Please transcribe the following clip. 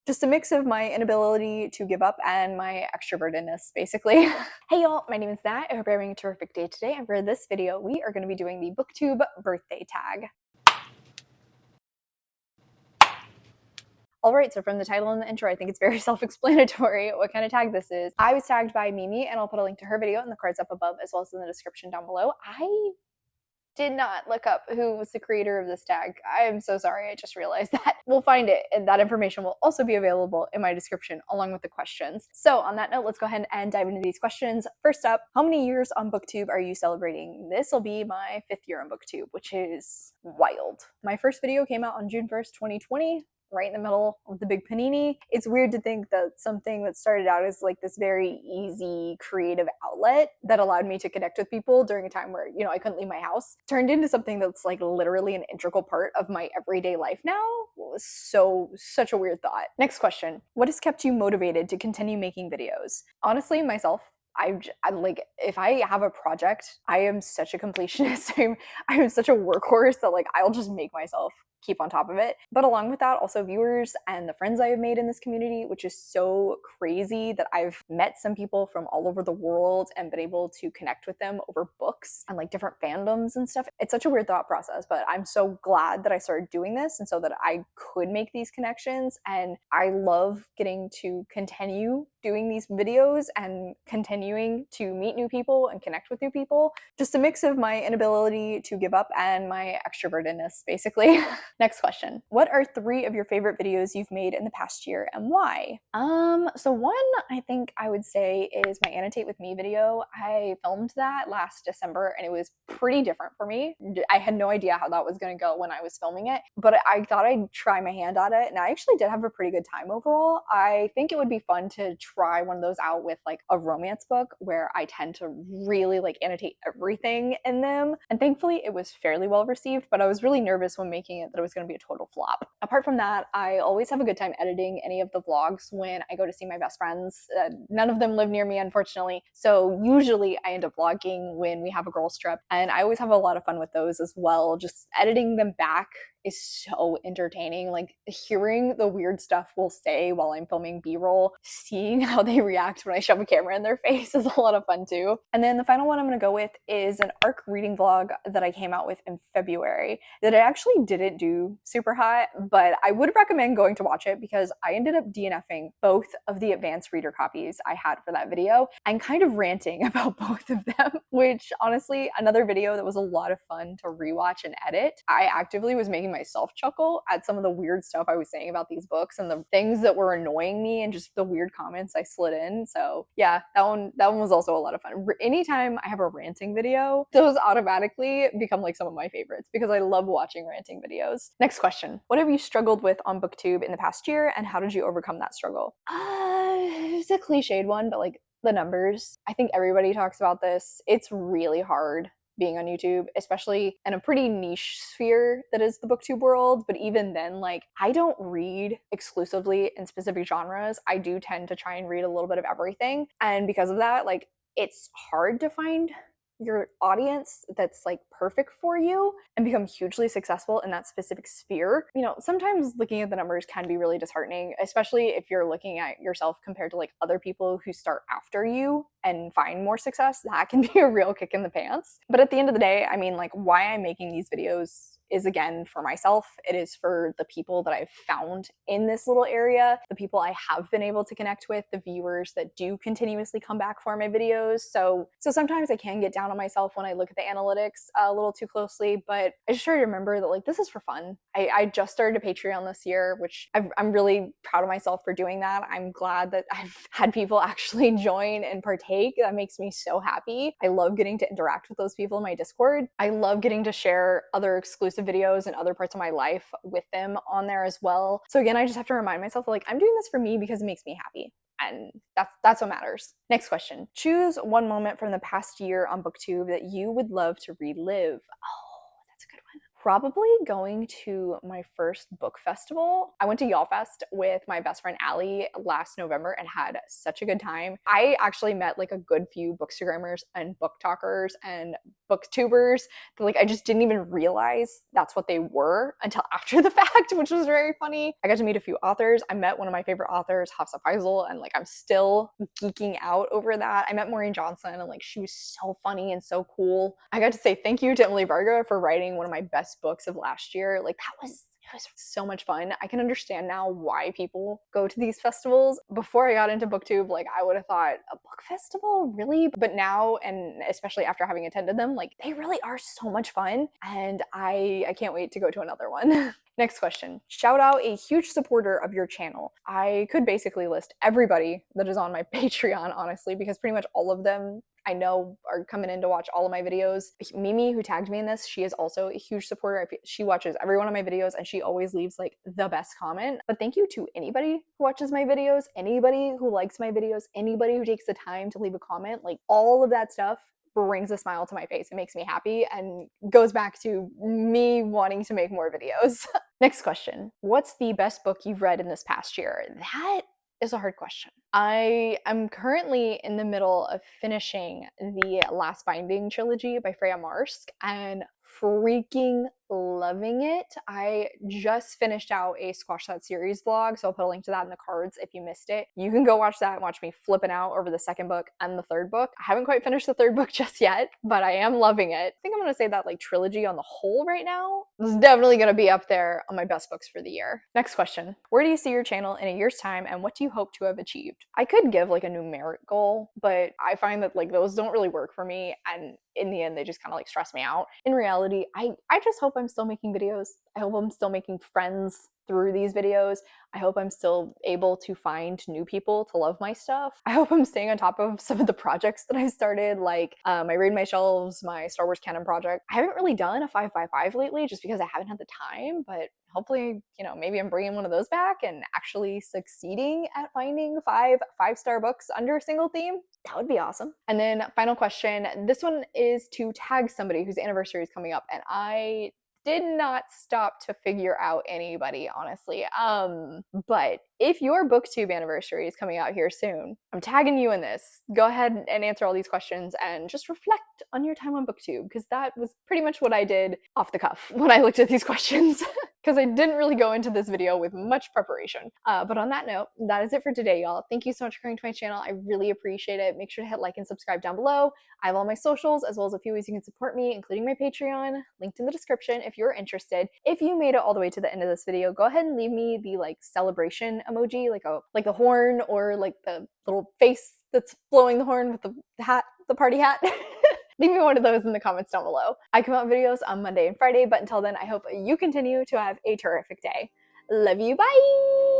Just a mix of my inability to give up and my extrovertedness, basically. Hey y'all, my name is Nat. I hope you're having a terrific day today, and for this video, we are going to be doing the Booktube birthday tag. Alright, so from the title and the intro, I think it's very self-explanatory what kind of tag this is. I was tagged by Mimi, and I'll put a link to her video in the cards up above as well as in the description down below. I did not look up who was the creator of this tag. I am so sorry, I just realized that. We'll find it, and that information will also be available in my description along with the questions. So on that note, let's go ahead and dive into these questions. First up, how many years on Booktube are you celebrating? This will be my 5th year on Booktube, which is wild. My first video came out on June 1st, 2020. Right in the middle of the big panini. It's weird to think that something that started out as like this very easy creative outlet that allowed me to connect with people during a time where, I couldn't leave my house, turned into something that's like literally an integral part of my everyday life now. It was such a weird thought. Next question. What has kept you motivated to continue making videos? Honestly, myself. I like, if I have a project, I am such a completionist. I am such a workhorse that like I'll just make myself keep on top of it. But along with that, also viewers and the friends I have made in this community, which is so crazy that I've met some people from all over the world and been able to connect with them over books and like different fandoms and stuff. It's such a weird thought process, but I'm so glad that I started doing this and so that I could make these connections. And I love getting to continue doing these videos and continuing to meet new people and connect with new people. Just a mix of my inability to give up and my extrovertedness, basically. Next question. What are 3 of your favorite videos you've made in the past year and why? So one I think I would say is my Annotate With Me video. I filmed that last December and it was pretty different for me. I had no idea how that was going to go when I was filming it, but I thought I'd try my hand at it and I actually did have a pretty good time overall. I think it would be fun to try one of those out with like a romance book where I tend to really like annotate everything in them. And thankfully it was fairly well received, but I was really nervous when making it that it was going to be a total flop. Apart from that, I always have a good time editing any of the vlogs when I go to see my best friends. None of them live near me, unfortunately, so usually I end up vlogging when we have a girls trip, and I always have a lot of fun with those as well. Just editing them back is so entertaining. Like hearing the weird stuff we'll say while I'm filming B-roll, seeing how they react when I shove a camera in their face is a lot of fun too. And then the final one I'm gonna go with is an ARC reading vlog that I came out with in February that I actually didn't do super hot, but I would recommend going to watch it because I ended up DNFing both of the advanced reader copies I had for that video and kind of ranting about both of them, which honestly, another video that was a lot of fun to rewatch and edit. I actively was making myself chuckle at some of the weird stuff I was saying about these books and the things that were annoying me and just the weird comments I slid in. So yeah, that one was also a lot of fun. Anytime I have a ranting video, those automatically become like some of my favorites because I love watching ranting videos. Next question. What have you struggled with on Booktube in the past year and how did you overcome that struggle? It's a cliched one, but like the numbers. I think everybody talks about this. It's really hard being on YouTube, especially in a pretty niche sphere that is the Booktube world. But even then, like, I don't read exclusively in specific genres. I do tend to try and read a little bit of everything. And because of that, like, it's hard to find your audience that's like perfect for you and become hugely successful in that specific sphere. Sometimes looking at the numbers can be really disheartening, especially if you're looking at yourself compared to like other people who start after you and find more success. That can be a real kick in the pants. But at the end of the day, I mean, like, why I'm making these videos is again for myself. It is for the people that I've found in this little area, the people I have been able to connect with, the viewers that do continuously come back for my videos. So sometimes I can get down on myself when I look at the analytics a little too closely, but I just try to remember that like this is for fun. I just started a Patreon this year, which I'm really proud of myself for doing that. I'm glad that I've had people actually join and partake. That makes me so happy. I love getting to interact with those people in my Discord. I love getting to share other exclusive videos and other parts of my life with them on there as well. So again, I just have to remind myself like I'm doing this for me because it makes me happy. And that's what matters. Next question. Choose one moment from the past year on Booktube that you would love to relive. Oh, that's a good one. Probably going to my first book festival. I went to Y'all Fest with my best friend Allie last November and had such a good time. I actually met like a good few bookstagrammers and book talkers and booktubers that like I just didn't even realize that's what they were until after the fact, which was very funny. I got to meet a few authors. I met one of my favorite authors, 𝗖cie bych, and like I'm still geeking out over that. I met Maureen Johnson and like she was so funny and so cool. I got to say thank you to Emily Varga for writing one of my best books of last year. Like it was so much fun. I can understand now why people go to these festivals. Before I got into Booktube, like I would have thought a book festival, really? But now, and especially after having attended them, like they really are so much fun. And I can't wait to go to another one. Next question. Shout out a huge supporter of your channel. I could basically list everybody that is on my Patreon, honestly, because pretty much all of them I know are coming in to watch all of my videos. Mimi, who tagged me in this, she is also a huge supporter. She watches every one of my videos and she always leaves like the best comment. But thank you to anybody who watches my videos, anybody who likes my videos, anybody who takes the time to leave a comment. Like all of that stuff brings a smile to my face. It makes me happy and goes back to me wanting to make more videos. Next question. What's the best book you've read in this past year? That is a hard question. I am currently in the middle of finishing the Last Binding trilogy by Freya Marsk and freaking loving it. I just finished out a Squash That Series vlog, so I'll put a link to that in the cards if you missed it. You can go watch that and watch me flipping out over the second book and the third book. I haven't quite finished the third book just yet, but I am loving it. I think I'm gonna say that like trilogy on the whole right now is definitely gonna be up there on my best books for the year. Next question. Where do you see your channel in a year's time and what do you hope to have achieved? I could give like a numeric goal, but I find that like those don't really work for me, and in the end they just kind of like stress me out. In reality, I just hope I'm still making videos. I hope I'm still making friends through these videos. I hope I'm still able to find new people to love my stuff. I hope I'm staying on top of some of the projects that I've started, like my Raid My Shelves, my Star Wars canon project. I haven't really done a 5x5 lately just because I haven't had the time, but hopefully, you know, maybe I'm bringing one of those back and actually succeeding at finding five-star books under a single theme. That would be awesome. And then final question. This one is to tag somebody whose anniversary is coming up, and I did not stop to figure out anybody, honestly. But if your Booktube anniversary is coming out here soon, I'm tagging you in this. Go ahead and answer all these questions and just reflect on your time on Booktube, because that was pretty much what I did off the cuff when I looked at these questions. Because I didn't really go into this video with much preparation. But on that note, that is it for today, y'all. Thank you so much for coming to my channel. I really appreciate it. Make sure to hit like and subscribe down below. I have all my socials, as well as a few ways you can support me, including my Patreon, linked in the description if you're interested. If you made it all the way to the end of this video, go ahead and leave me the like celebration emoji, like the horn, or like the little face that's blowing the horn with the hat, the party hat. Leave me one of those in the comments down below. I come out videos on Monday and Friday, but until then, I hope you continue to have a terrific day. Love you, bye!